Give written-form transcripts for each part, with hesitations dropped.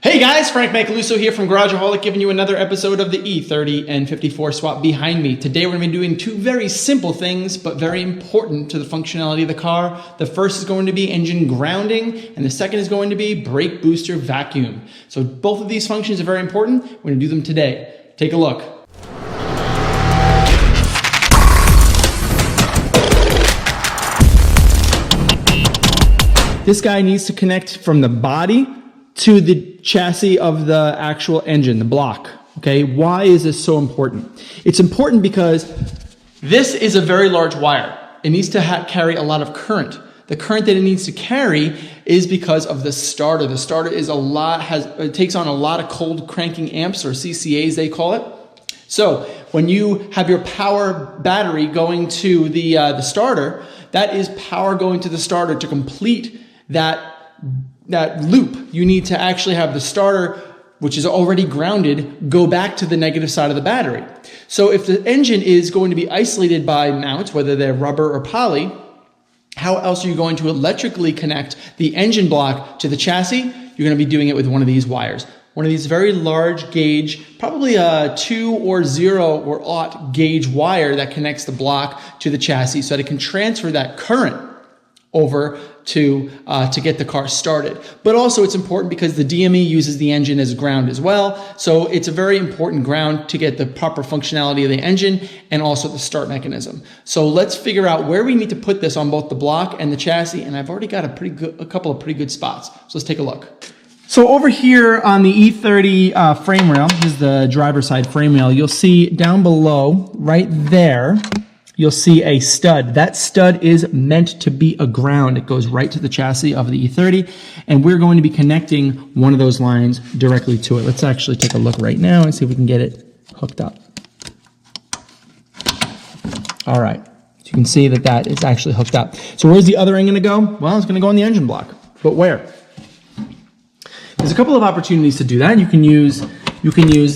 Hey guys, Frank Macaluso here from Garageaholic, giving you another episode of the E30 N54 Swap behind me. Today we're going to be doing two very simple things, but very important to the functionality of the car. The first is going to be engine grounding, and the second is going to be brake booster vacuum. So both of these functions are very important. We're going to do them today. Take a look. This guy needs to connect from the body to the chassis of the actual engine, the block. Okay, why is this so important? It's important because this is a very large wire. It needs to carry a lot of current. The current that it needs to carry is because of the starter. The starter is it takes on a lot of cold cranking amps, or CCAs they call it. So when you have your power battery going to the starter, that is power going to the starter to complete that loop. You need to actually have the starter, which is already grounded, go back to the negative side of the battery. So if the engine is going to be isolated by mounts, whether they're rubber or poly, how else are you going to electrically connect the engine block to the chassis? You're going to be doing it with one of these wires. One of these very large gauge, probably a 2 or 0 or aught gauge wire that connects the block to the chassis so that it can transfer that current over to get the car started. But also it's important because the DME uses the engine as ground as well. So it's a very important ground to get the proper functionality of the engine and also the start mechanism. So let's figure out where we need to put this on both the block and the chassis. And I've already got a couple of pretty good spots. So let's take a look. So over here on the E30 frame rail, this is the driver's side frame rail, you'll see down below right there, you'll see a stud. That stud is meant to be a ground. It goes right to the chassis of the E30, and we're going to be connecting one of those lines directly to it. Let's actually take a look right now and see if we can get it hooked up. All right, so you can see that is actually hooked up. So where's the other end going to go? Well, it's going to go on the engine block, but where? There's a couple of opportunities to do that. You can use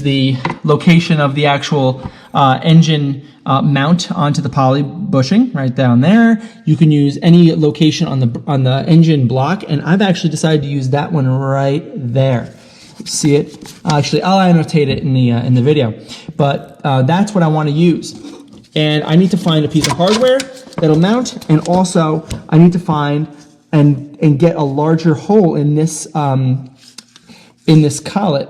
the location of the actual engine mount onto the poly bushing right down there. You can use any location on the engine block, and I've actually decided to use that one right there. See it? Actually, I'll annotate it in the video, but that's what I want to use. And I need to find a piece of hardware that'll mount, and also I need to find and get a larger hole in this collet,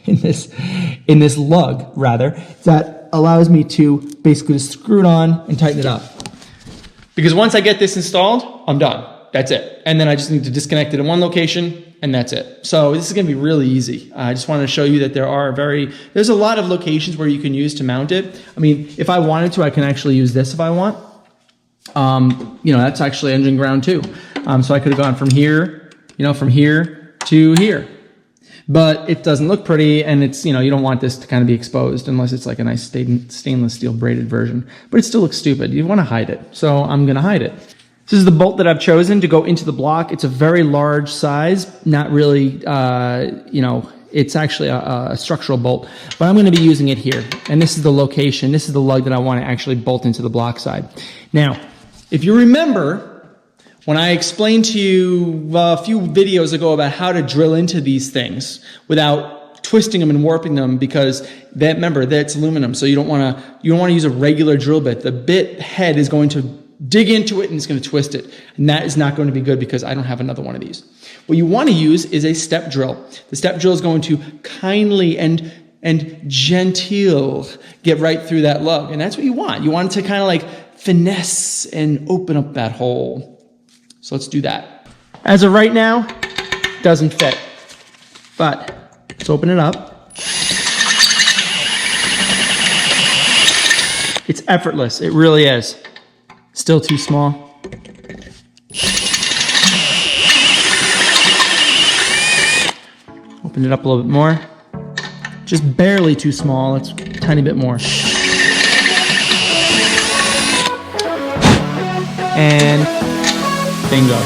in this lug rather, that allows me to basically just screw it on and tighten it up. Because once I get this installed, I'm done. That's it. And then I just need to disconnect it in one location, and that's it. So this is going to be really easy. I just wanted to show you that there's a lot of locations where you can use to mount it. I mean, if I wanted to, I can actually use this if I want. That's actually engine ground too. So I could have gone from here, from here to here. But it doesn't look pretty, and it's, you don't want this to kind of be exposed unless it's like a nice stainless steel braided version. But it still looks stupid. You want to hide it. So I'm going to hide it. This is the bolt that I've chosen to go into the block. It's a very large size, not really, it's actually a structural bolt, but I'm going to be using it here. And this is the location. This is the lug that I want to actually bolt into the block side. Now, if you remember, when I explained to you a few videos ago about how to drill into these things without twisting them and warping them, because remember that's aluminum, so you don't want to use a regular drill bit. The bit head is going to dig into it and it's going to twist it, and that is not going to be good because I don't have another one of these. What you want to use is a step drill. The step drill is going to kindly and genteel get right through that lug, and that's what you want. You want it to kind of like finesse and open up that hole. So let's do that. As of right now, it doesn't fit, but let's open it up. It's effortless, it really is. Still too small. Open it up a little bit more. Just barely too small, it's a tiny bit more. And bingo.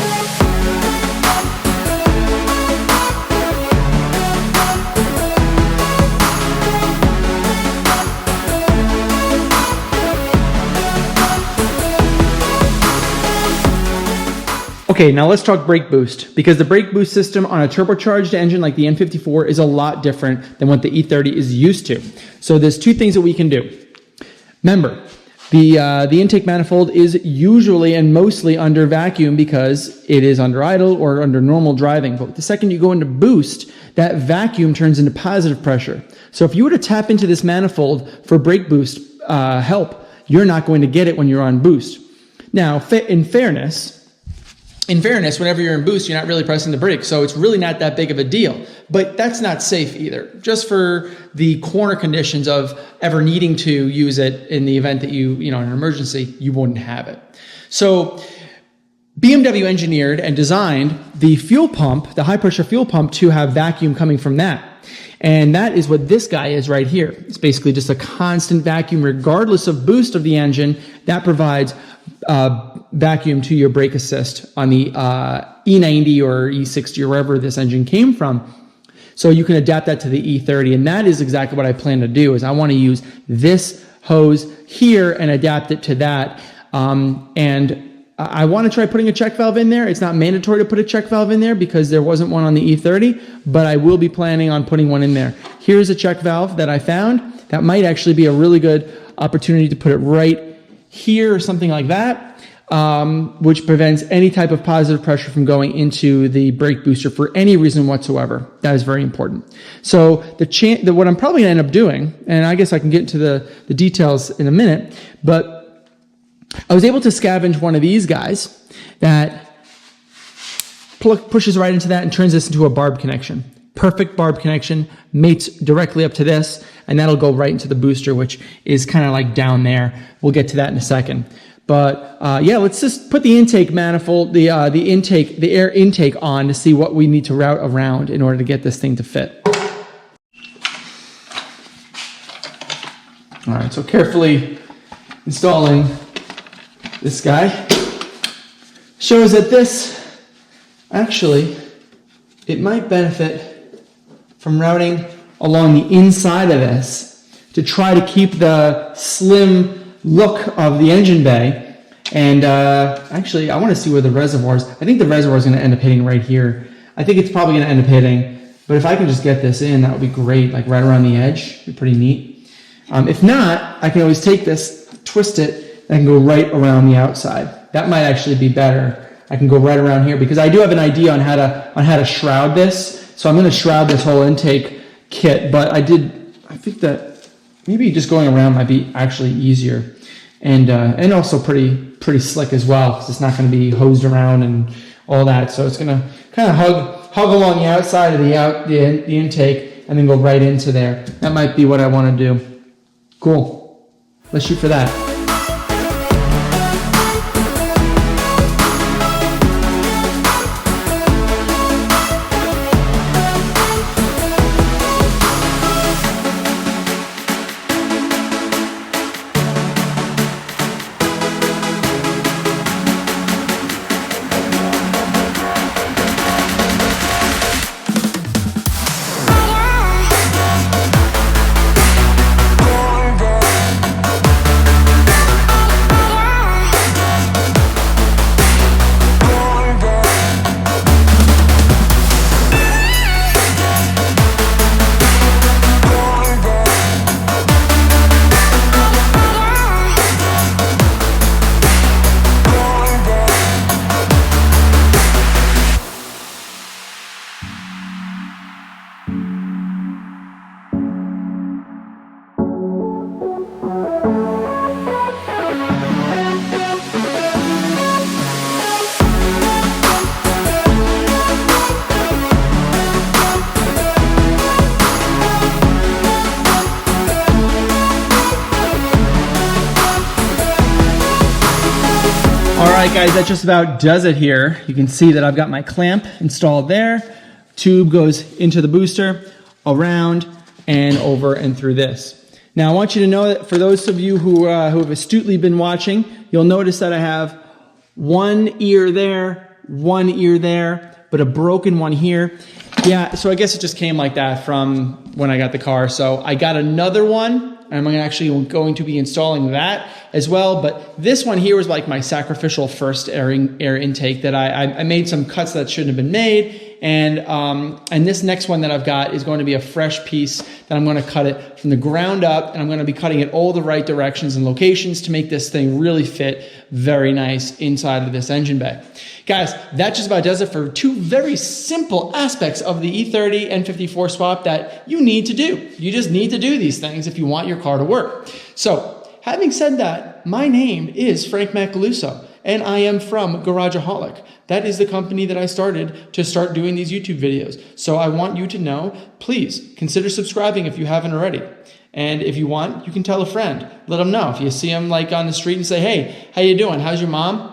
Okay, now let's talk brake boost, because the brake boost system on a turbocharged engine like the N54 is a lot different than what the E30 is used to. So there's two things that we can do. Remember, the intake manifold is usually and mostly under vacuum because it is under idle or under normal driving. But the second you go into boost, that vacuum turns into positive pressure. So if you were to tap into this manifold for brake boost help, you're not going to get it when you're on boost. Now, in fairness, whenever you're in boost, you're not really pressing the brake, so it's really not that big of a deal. But that's not safe either. Just for the corner conditions of ever needing to use it in the event that in an emergency, you wouldn't have it. So BMW engineered and designed the fuel pump, the high pressure fuel pump, to have vacuum coming from that. And that is what this guy is right here. It's basically just a constant vacuum regardless of boost of the engine that provides vacuum to your brake assist on the E90 or E60 or wherever this engine came from. So you can adapt that to the E30, and that is exactly what I plan to do. Is I want to use this hose here and adapt it to that. And I want to try putting a check valve in there. It's not mandatory to put a check valve in there because there wasn't one on the E30, but I will be planning on putting one in there. Here's a check valve that I found that might actually be a really good opportunity to put it right here or something like that, which prevents any type of positive pressure from going into the brake booster for any reason whatsoever. That is very important. So what I'm probably going to end up doing, and I guess I can get into the details in a minute, but I was able to scavenge one of these guys that pushes right into that and turns this into a barb connection. Perfect barb connection, mates directly up to this, and that'll go right into the booster, which is kind of like down there. We'll get to that in a second. But yeah, let's just put the intake manifold, the air intake on to see what we need to route around in order to get this thing to fit. All right, so carefully installing this guy shows that this actually, it might benefit from routing along the inside of this to try to keep the slim look of the engine bay. And actually, I want to see where the reservoir is. I think the reservoir is going to end up hitting right here. I think it's probably going to end up hitting, but if I can just get this in, that would be great, like right around the edge. It'd be pretty neat. If not, I can always take this, twist it, and I can go right around the outside. That might actually be better. I can go right around here because I do have an idea on how to shroud this. So I'm going to shroud this whole intake kit, but I think that maybe just going around might be actually easier and also pretty slick as well because it's not going to be hosed around and all that. So it's going to kind of hug along the outside of the intake and then go right into there. That might be what I want to do. Cool. Let's shoot for that. Alright guys, that just about does it here. You can see that I've got my clamp installed there. Tube goes into the booster, around, and over and through this. Now I want you to know that for those of you who have astutely been watching, you'll notice that I have one ear there, but a broken one here. Yeah, so I guess it just came like that from when I got the car. So I got another one, and I'm actually going to be installing that as well. But this one here was like my sacrificial first air intake that I made some cuts that shouldn't have been made. And this next one that I've got is going to be a fresh piece that I'm going to cut it from the ground up, and I'm going to be cutting it all the right directions and locations to make this thing really fit very nice inside of this engine bay. Guys, that just about does it for two very simple aspects of the E30 N54 swap that you need to do. You just need to do these things if you want your car to work. So, having said that, my name is Frank Macaluso, and I am from Garageaholic. That is the company that I started to start doing these YouTube videos. So I want you to know, please consider subscribing if you haven't already. And if you want, you can tell a friend. Let them know. If you see them like on the street and say, hey, how you doing? How's your mom?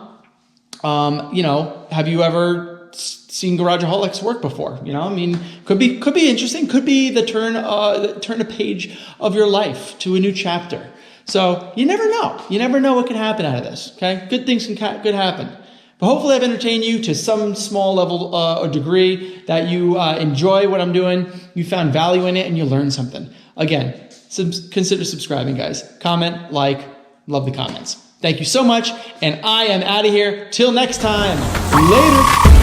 You know, have you ever seen Garageaholics work before? You know, I mean, could be interesting. Could be the turn a page of your life to a new chapter. So you never know. You never know what can happen out of this. Okay, good things could happen. But hopefully I've entertained you to some small level or degree, that you enjoy what I'm doing, you found value in it, and you learned something. Again, consider subscribing, guys. Comment, like, love the comments. Thank you so much, and I am out of here. Till next time. Later.